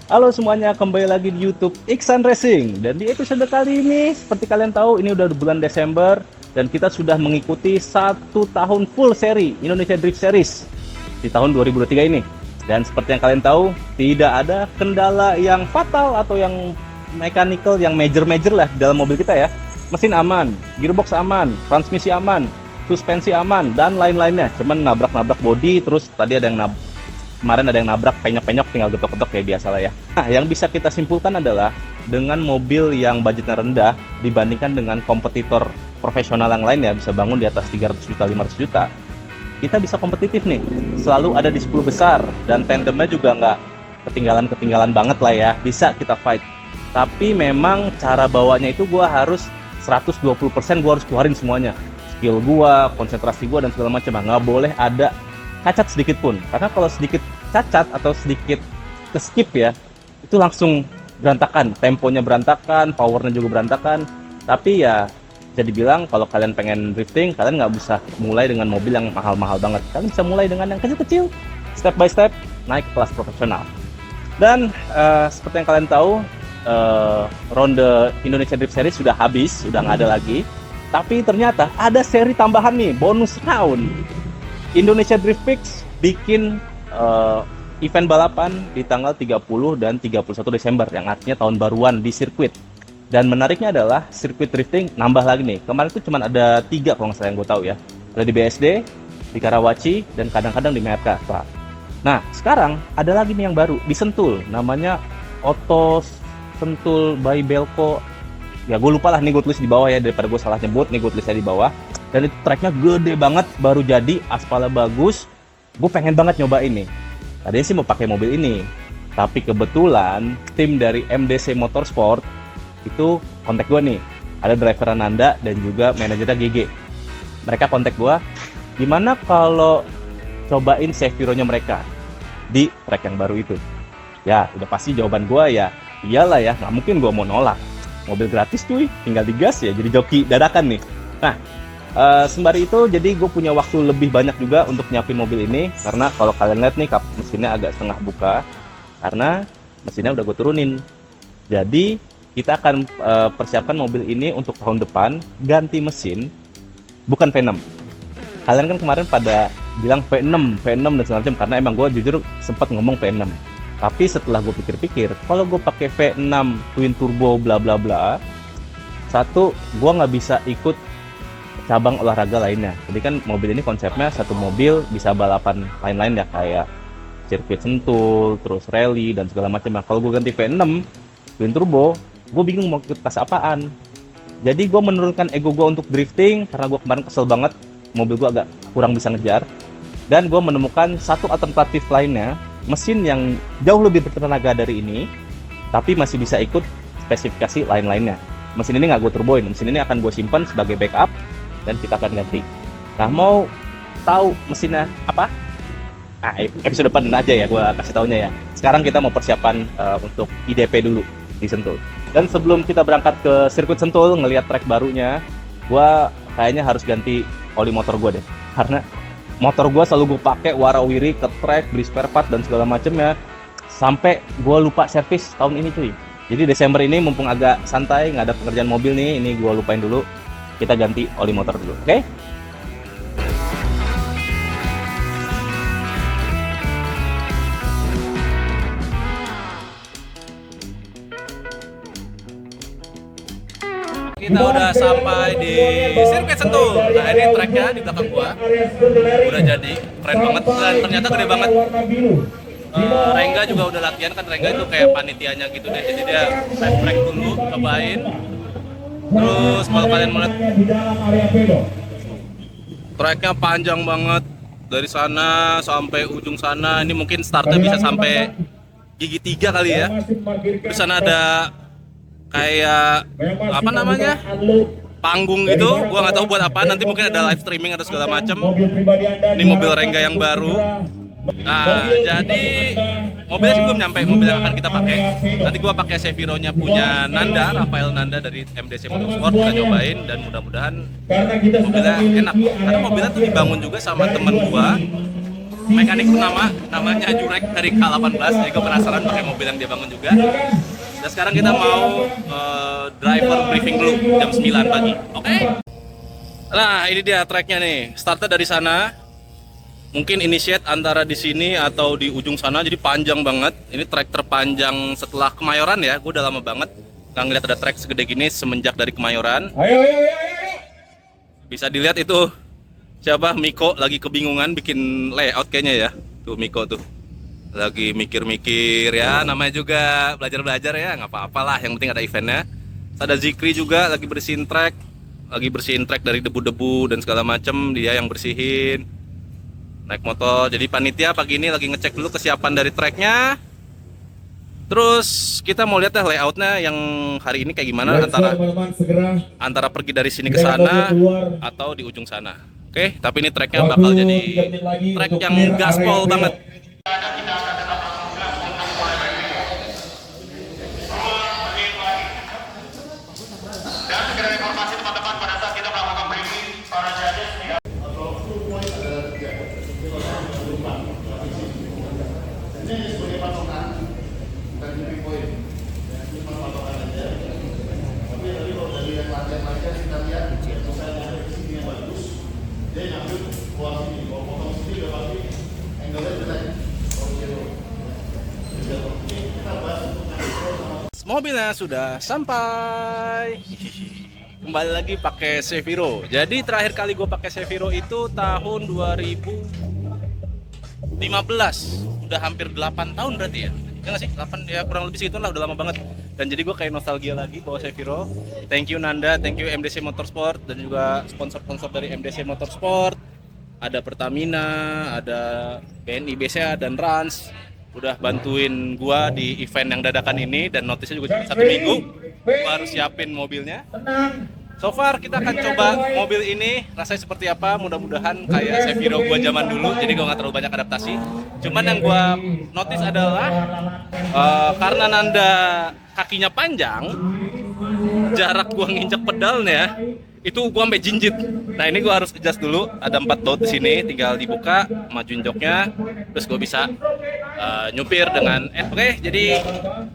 Halo semuanya, kembali lagi di YouTube Iksan Racing. Dan di episode kali ini, seperti kalian tahu, ini udah bulan Desember dan kita sudah mengikuti 1 tahun full seri Indonesia Drift Series di tahun 2023 ini. Dan seperti yang kalian tahu, tidak ada kendala yang fatal atau yang mechanical, yang major-major lah dalam mobil kita ya. Mesin aman, gearbox aman, transmisi aman, suspensi aman, dan lain-lainnya. Cuman nabrak-nabrak body, terus tadi ada yang kemarin ada yang nabrak penyok-penyok, tinggal getok-getok kayak biasa lah ya. Nah, yang bisa kita simpulkan adalah dengan mobil yang budgetnya rendah dibandingkan dengan kompetitor profesional yang lain ya, bisa bangun di atas 300 juta, 500 juta, kita bisa kompetitif nih, selalu ada di 10 besar, dan tandemnya juga nggak ketinggalan-ketinggalan banget lah ya, bisa kita fight. Tapi memang cara bawanya itu gue harus 120%, gue harus keluarin semuanya, skill gue, konsentrasi gue, dan segala macam. Nggak boleh ada cacat sedikit pun, karena kalau sedikit cacat atau sedikit ke skip ya, itu langsung berantakan, temponya berantakan, powernya juga berantakan. Tapi ya jadi bilang kalau kalian pengen drifting, kalian nggak bisa mulai dengan mobil yang mahal-mahal banget, kalian bisa mulai dengan yang kecil-kecil, step by step naik kelas profesional. Dan seperti yang kalian tahu, ronde Indonesia Drift Series sudah habis, sudah nggak ada lagi. Tapi ternyata ada seri tambahan nih, bonus round. Indonesia Drift Picks bikin event balapan di tanggal 30 dan 31 Desember, yang artinya tahun baruan di sirkuit. Dan menariknya adalah sirkuit drifting nambah lagi nih. Kemarin itu cuma ada 3 kalau nggak salah yang gue tahu ya. Ada di BSD, di Karawaci, dan kadang-kadang di Merka. Nah, sekarang ada lagi nih yang baru di Sentul, namanya Auto Sentul by Belco. Ya gue lupa lah, nih gue tulis di bawah ya, daripada gue salah nyebut, nih gue tulisnya di bawah. Dan itu tracknya gede banget, baru jadi, aspalnya bagus. Gue pengen banget nyobain nih. Tadinya sih mau pakai mobil ini, tapi kebetulan tim dari MDC Motorsport itu kontak gue nih. Ada driver Nanda dan juga manajernya GG. Mereka kontak gue, gimana kalau cobain Seviro-nya mereka di track yang baru itu. Ya udah pasti jawaban gue ya iyalah ya, nggak mungkin gue mau nolak. Mobil gratis cuy, tinggal digas ya, jadi joki dadakan nih. Nah, sembari itu jadi gue punya waktu lebih banyak juga untuk nyiapin mobil ini, karena kalau kalian lihat nih, kap mesinnya agak setengah buka karena mesinnya udah gue turunin. Jadi kita akan persiapkan mobil ini untuk tahun depan ganti mesin, bukan V6. Kalian kan kemarin pada bilang V6 dan segala macam, karena emang gue jujur sempat ngomong V6. Tapi setelah gue pikir-pikir, kalau gue pakai V6 twin turbo bla bla bla, satu, gue nggak bisa ikut cabang olahraga lainnya. Jadi kan mobil ini konsepnya satu mobil bisa balapan lain-lain ya, kayak sirkuit Sentul, terus rally dan segala macam. Nah, kalau gue ganti V6 twin turbo, gue bingung mau ikut kelas apaan. Jadi gue menurunkan ego gue untuk drifting, karena gue kemarin kesel banget mobil gue agak kurang bisa ngejar. Dan gue menemukan satu alternatif lainnya, mesin yang jauh lebih bertenaga dari ini, tapi masih bisa ikut spesifikasi lain-lainnya. Mesin ini nggak gue turboin, mesin ini akan gue simpan sebagai backup dan kita akan ganti. Nah, mau tahu mesinnya apa? Nah, episode depan aja ya gue kasih taunya ya. Sekarang kita mau persiapan untuk IDP dulu di Sentul. Dan sebelum kita berangkat ke sirkuit Sentul ngelihat track barunya, gue kayaknya harus ganti oli motor gue deh. Karena motor gue selalu gue pakai warawiri ke track, beli spare part dan segala macamnya, sampai gue lupa servis tahun ini cuy. Jadi Desember ini mumpung agak santai, nggak ada pekerjaan mobil nih, ini gue lupain dulu. Kita ganti oli motor dulu, oke? Kita udah sampai di sirkuit Sentul. Nah, ini tracknya di belakang gua udah jadi keren banget dan ternyata gede banget. Rengga juga udah latihan kan, Rengga itu kayak panitianya gitu deh, jadi dia test track dulu, cobain. Terus kalau kalian melihat tracknya panjang banget dari sana sampai ujung sana. Ini mungkin startnya bisa sampai gigi 3 kali ya. Di sana ada kayak apa namanya, panggung gitu, gua nggak tahu buat apa, nanti mungkin ada live streaming atau segala macam. Ini mobil Rengga yang baru. Nah, jadi mobilnya sih belum nyampe, mobil yang akan kita pakai. Nanti gua pakai Seviro-nya punya Nanda, Rafael Nanda dari MDC Motorsport, kita cobain dan mudah-mudahan mobilnya enak. Karena mobilnya tuh dibangun juga sama temen gua mekanik namanya Jurek dari K18. Jadi gue penasaran pakai mobil yang dia bangun juga. Dan sekarang kita mau driver briefing dulu jam 9 pagi. Oke. Nah, ini dia tracknya nih. Startnya dari sana. Mungkin initiate antara di sini atau di ujung sana. Jadi panjang banget. Ini track terpanjang setelah Kemayoran ya. Gue udah lama banget nggak ngeliat ada track segede gini semenjak dari Kemayoran. Ayo. Bisa dilihat itu siapa Miko lagi kebingungan bikin layout kayaknya ya. Tuh Miko tuh lagi mikir-mikir ya, namanya juga belajar-belajar ya, nggak apa-apalah, yang penting ada eventnya. Ada Zikri juga lagi bersihin track dari debu-debu dan segala macem, dia yang bersihin naik motor. Jadi panitia pagi ini lagi ngecek dulu kesiapan dari tracknya. Terus kita mau lihat deh layoutnya yang hari ini kayak gimana, antara pergi dari sini ke sana atau di ujung sana. Oke, tapi ini tracknya bakal jadi track yang gaspol banget. Mobilnya sudah sampai. Kembali lagi pakai Seviro. Jadi terakhir kali gue pakai Seviro itu tahun 2015. Udah hampir 8 tahun berarti ya. Ya nggak sih? 8 ya, kurang lebih segitu lah, udah lama banget. Dan jadi gue kayak nostalgia lagi bawa Seviro. Thank you Nanda, thank you MDC Motorsport, dan juga sponsor-sponsor dari MDC Motorsport. Ada Pertamina, ada BNI BCA dan Rans. Udah bantuin gua di event yang dadakan ini, dan notisnya juga cuma 1 minggu. Gua harus siapin mobilnya. So far kita akan coba mobil ini rasanya seperti apa. Mudah-mudahan kayak Seviro gua zaman dulu, jadi gua nggak terlalu banyak adaptasi. Cuman yang gua notice adalah karena Nanda kakinya panjang, jarak gua nginjek pedalnya itu gua sampai jinjit. Nah, ini gua harus adjust dulu. Ada 4 baut di sini, tinggal dibuka, majuin joknya, terus gua bisa nyupir dengan oke. Jadi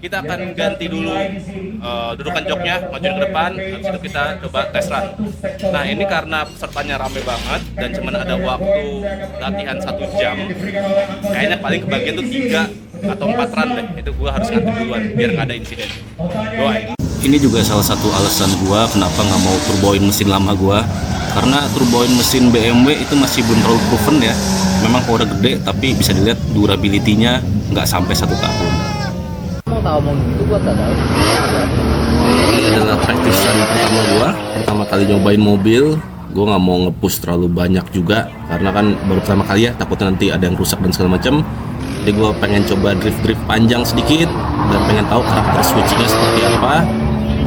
kita akan ganti dulu dudukan joknya, majuin ke depan, habis itu kita coba test run. Nah, ini karena pesertanya rame banget dan cuman ada waktu latihan 1 jam, kayaknya paling kebagian tuh 3 atau 4 run deh. Itu gua harus ngantuk duluan biar nggak ada insiden. Doain. Ini juga salah satu alasan gua kenapa nggak mau turboin mesin lama gua, karena turboin mesin BMW itu masih belum terlalu proven ya. Memang kalau udah gede, tapi bisa dilihat durability-nya nggak sampai 1 tahun. Mau tahu mau gitu gua tak tahu. Ini adalah practice-an pertama gua, pertama kali nyobain mobil. Gua nggak mau nge-push terlalu banyak juga, karena kan baru pertama kali ya, takutnya nanti ada yang rusak dan segala macam. Jadi gua pengen coba drift panjang sedikit, dan pengen tahu karakter switch-nya seperti apa,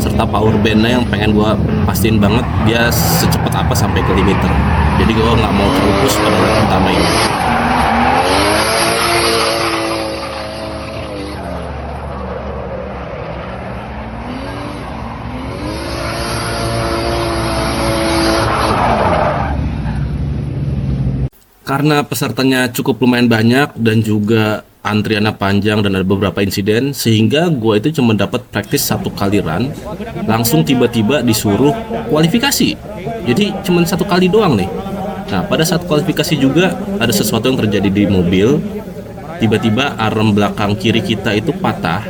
serta power band-nya yang pengen gua pastiin banget dia secepat apa sampai ke limiter. Jadi gua nggak mau terlalu push pada lap pertama ini. Karena pesertanya cukup lumayan banyak dan juga antriannya panjang dan ada beberapa insiden, sehingga gue itu cuma dapat praktis 1 kali run, langsung tiba-tiba disuruh kualifikasi. Jadi cuma 1 kali doang nih. Nah, pada saat kualifikasi juga ada sesuatu yang terjadi di mobil. Tiba-tiba arm belakang kiri kita itu patah.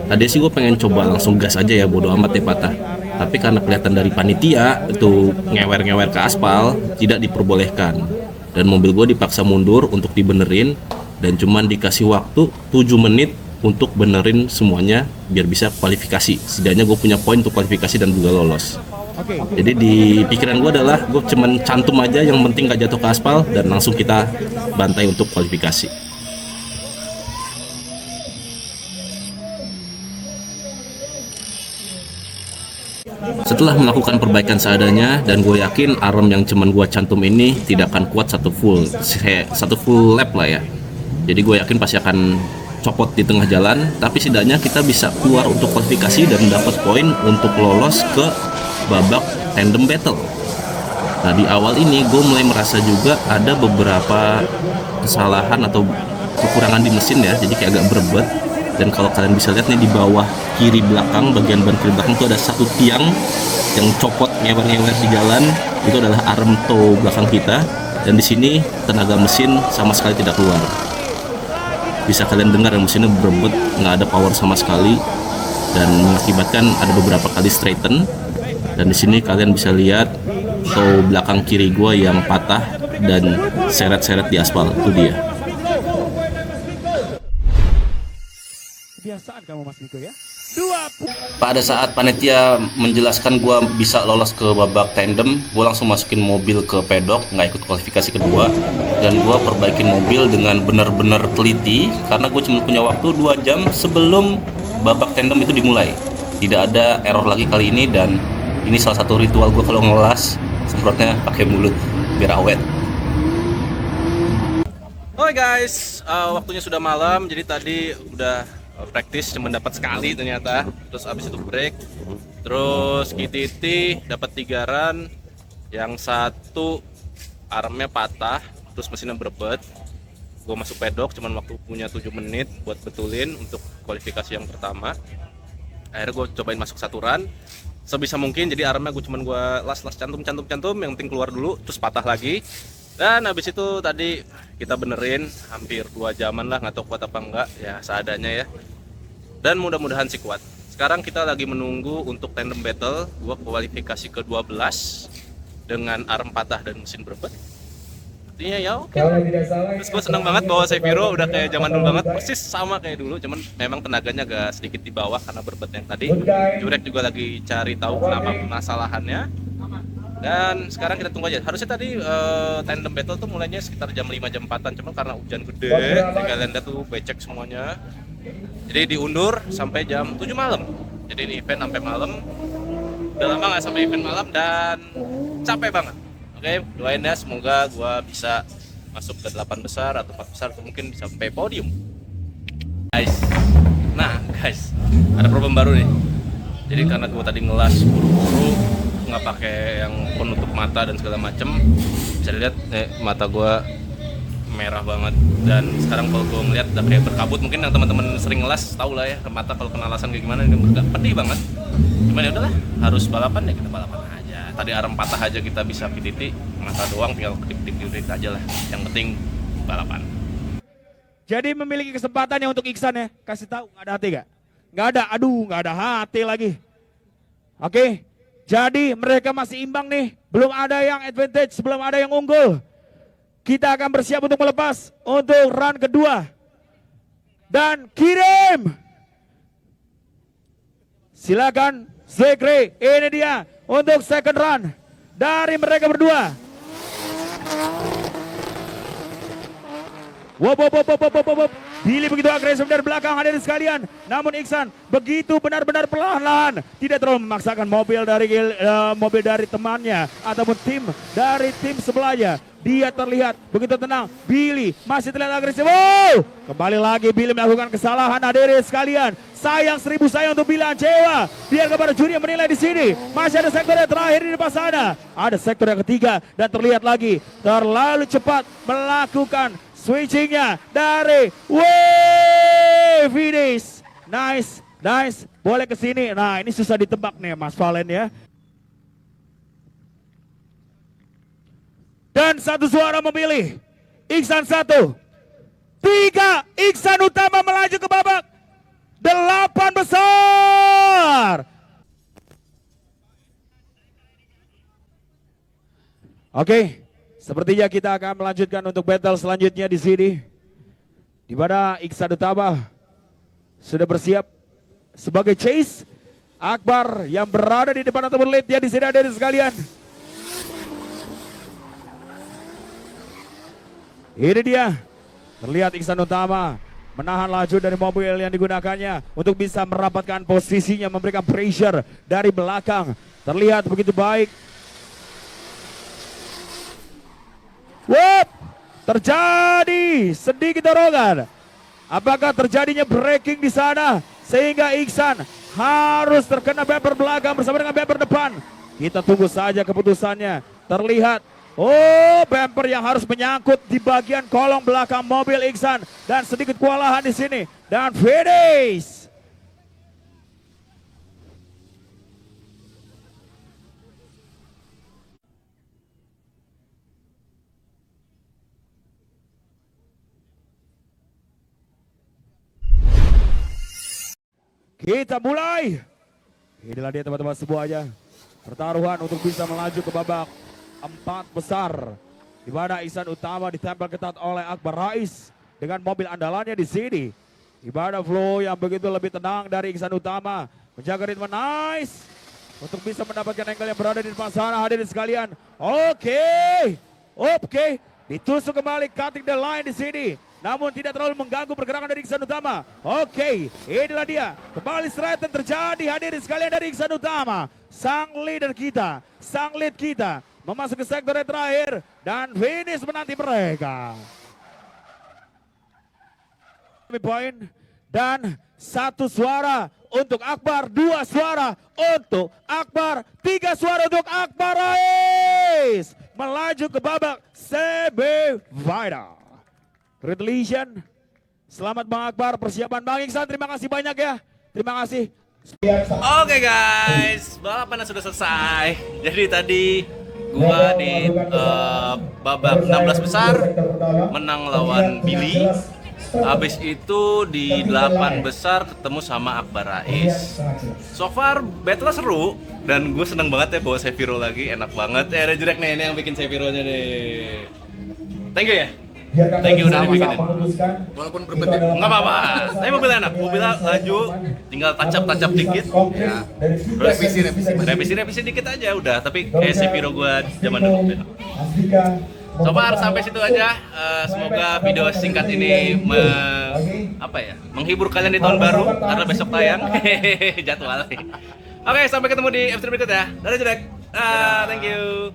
Tadi sih gue pengen coba langsung gas aja ya, bodo amat deh patah. Tapi karena kelihatan dari panitia itu ngewer-ngewer ke aspal, tidak diperbolehkan. Dan mobil gue dipaksa mundur untuk dibenerin, dan cuman dikasih waktu 7 menit untuk benerin semuanya biar bisa kualifikasi. Setidaknya gue punya poin untuk kualifikasi dan juga lolos. Jadi di pikiran gue adalah gue cuman cantum aja, yang penting gak jatuh ke aspal, dan langsung kita bantai untuk kualifikasi. Setelah melakukan perbaikan seadanya, dan gue yakin arm yang cuman gue cantum ini tidak akan kuat satu full lap lah ya. Jadi gue yakin pasti akan copot di tengah jalan, tapi setidaknya kita bisa keluar untuk kualifikasi dan dapat poin untuk lolos ke babak tandem battle. Nah di awal ini gue mulai merasa juga ada beberapa kesalahan atau kekurangan di mesin ya, jadi kayak agak berebet. Dan kalau kalian bisa lihat nih di bawah kiri belakang, bagian ban kiri belakang itu ada satu tiang yang copot ngewer-ngewer di jalan, itu adalah arm tow belakang kita. Dan di sini tenaga mesin sama sekali tidak keluar. Bisa kalian dengar yang mesinnya berebut, nggak ada power sama sekali, dan mengakibatkan ada beberapa kali straighten. Dan di sini kalian bisa lihat tow belakang kiri gua yang patah dan seret-seret di aspal. Itu dia. Kebiasaan kamu Mas Miko ya. Pada saat panitia menjelaskan gua bisa lolos ke babak tandem, gua langsung masukin mobil ke pedok, nggak ikut kualifikasi kedua, dan gua perbaikin mobil dengan benar-benar teliti karena gue cuma punya waktu 2 jam sebelum babak tandem itu dimulai. Tidak ada error lagi kali ini, dan ini salah satu ritual gue kalau ngelas, semprotnya pakai mulut biar awet. Oke guys, waktunya sudah malam, jadi tadi udah praktis cuma dapat sekali ternyata. Terus abis itu break, terus KTT dapat 3 run, yang satu armnya patah, terus mesinnya berebet. Gue masuk pedok, cuman waktu punya 7 menit buat betulin untuk kualifikasi yang pertama. Akhirnya gue cobain masuk 1 run sebisa mungkin, jadi armnya gue las cantum, yang penting keluar dulu, terus patah lagi. Dan habis itu tadi kita benerin hampir 2 jaman lah, nggak tahu kuat apa enggak ya, seadanya ya. Dan mudah-mudahan sih kuat. Sekarang kita lagi menunggu untuk tandem battle. Gue kualifikasi ke 12 dengan arm patah dan mesin berebet. Artinya ya oke. Terus gue seneng banget bahwa Seviro udah kayak zaman dulu banget, persis sama kayak dulu, cuman memang tenaganya agak sedikit di bawah karena berbet yang tadi. Jurek juga lagi cari tahu kenapa masalahannya. Dan sekarang kita tunggu aja. Harusnya tadi tandem battle tuh mulainya sekitar jam 5 jam 4-an, cuman karena hujan gede, kalian lihat tuh becek semuanya. Jadi diundur sampai jam 7 malam. Jadi ini event sampai malam. Udah lama nggak sampai event malam dan capek banget. Oke, doain ya semoga gua bisa masuk ke 8 besar atau 4 besar atau mungkin bisa sampai podium. Guys, ada problem baru nih. Jadi karena gua tadi ngelas buru-buru, nggak pakai yang penutup mata dan segala macem, bisa dilihat mata gua merah banget. Dan sekarang kalau gua ngeliat udah kayak berkabut. Mungkin yang teman-teman sering ngelas tahu lah ya, mata kalau kena lasan kayak gimana, ini pedih banget. Cuman ya udahlah, harus balapan ya kita balapan aja. Tadi arm patah aja kita bisa titik, mata doang tinggal kedip-kedip aja lah. Yang penting balapan. Jadi memiliki kesempatan ya untuk Iksan ya. Kasih tahu, nggak ada hati gak? Nggak ada, aduh nggak ada hati lagi. Oke, jadi mereka masih imbang nih. Belum ada yang advantage, belum ada yang unggul. Kita akan bersiap untuk melepas untuk run kedua. Dan kirim. Silakan Zekri, ini dia untuk second run dari mereka berdua. Wop. Billy begitu agresif dari belakang, hadirin sekalian. Namun Iksan begitu benar-benar perlahan-lahan, tidak terlalu memaksakan mobil dari temannya ataupun dari tim sebelahnya. Dia terlihat begitu tenang. Billy masih terlihat agresif. Wow! Kembali lagi Billy melakukan kesalahan, hadirin sekalian. Sayang 1000 sayang untuk Billy Ancewa. Biar kepada juri yang menilai di sini. Masih ada sektor yang terakhir di depan sana. Ada sektor yang ketiga dan terlihat lagi terlalu cepat melakukan switchingnya dari finish. Nice. Boleh ke sini. Nah, ini susah ditebak nih Mas Valen ya. Dan satu suara memilih Iksan 1, 3. Iksan Utama melaju ke babak 8 besar. Oke, sepertinya kita akan melanjutkan untuk battle selanjutnya di sini, di mana Iksan Utama sudah bersiap sebagai chase. Akbar yang berada di depan ataupun lead ya di sini ada sekalian. Ini dia, terlihat Iksan Utama menahan laju dari mobil yang digunakannya untuk bisa merapatkan posisinya, memberikan pressure dari belakang. Terlihat begitu baik. Wop, terjadi sedikit dorongan. Apakah terjadinya braking di sana sehingga Iksan harus terkena bumper belakang bersama dengan bumper depan? Kita tunggu saja keputusannya. terlihat. Oh, bumper yang harus menyangkut di bagian kolong belakang mobil Iksan dan sedikit kewalahan di sini dan finish. Kita mulai. Inilah dia teman-teman semuanya. Pertaruhan untuk bisa melaju ke babak 4 besar. Di mana Iksan Utama ditempel ketat oleh Akbar Rais dengan mobil andalannya di sini. Di mana flow yang begitu lebih tenang dari Iksan Utama. Menjaga ritme nice. Untuk bisa mendapatkan angle yang berada di depan sana hadirin sekalian. Oke. Ditusuk kembali cutting the line di sini. Namun tidak terlalu mengganggu pergerakan dari Iksan Utama. Oke, inilah dia. Kembali straight yang terjadi hadirin sekalian dari Iksan Utama. Sang leader kita, sang lead kita. Memasuki sektor yang terakhir. Dan finish menanti mereka. Poin. Dan 1 suara untuk Akbar. 2 suara untuk Akbar. 3 suara untuk Akbar Rais. Melaju ke babak semifinal. Congratulations. Selamat Bang Akbar, persiapan Bang Iksan, terima kasih banyak ya. Terima kasih. Oke guys, balapan sudah selesai. Jadi tadi gua di babak 16 besar menang lawan Billy. Habis itu di 8 besar ketemu sama Akbar Rais. So far battle seru dan gue seneng banget ya bawa Seviro lagi, enak banget. Ada Jurek nih, ini yang bikin Sevironya nih. Thank you ya. Thank you udah dibikinin. Walaupun berbeda. Nggak apa-apa. Tapi mobilnya enak. Mobilnya laju, tinggal touch-up dikit. Ya. Terus revisi dikit aja udah. Tapi kayak Seviro gua zaman dulu. So far sampai situ aja. Semoga video singkat ini menghibur kalian di tahun baru karena besok tayang. Jadwal. Oke, sampai ketemu di episode berikut ya. Dadah Jurek. Thank you.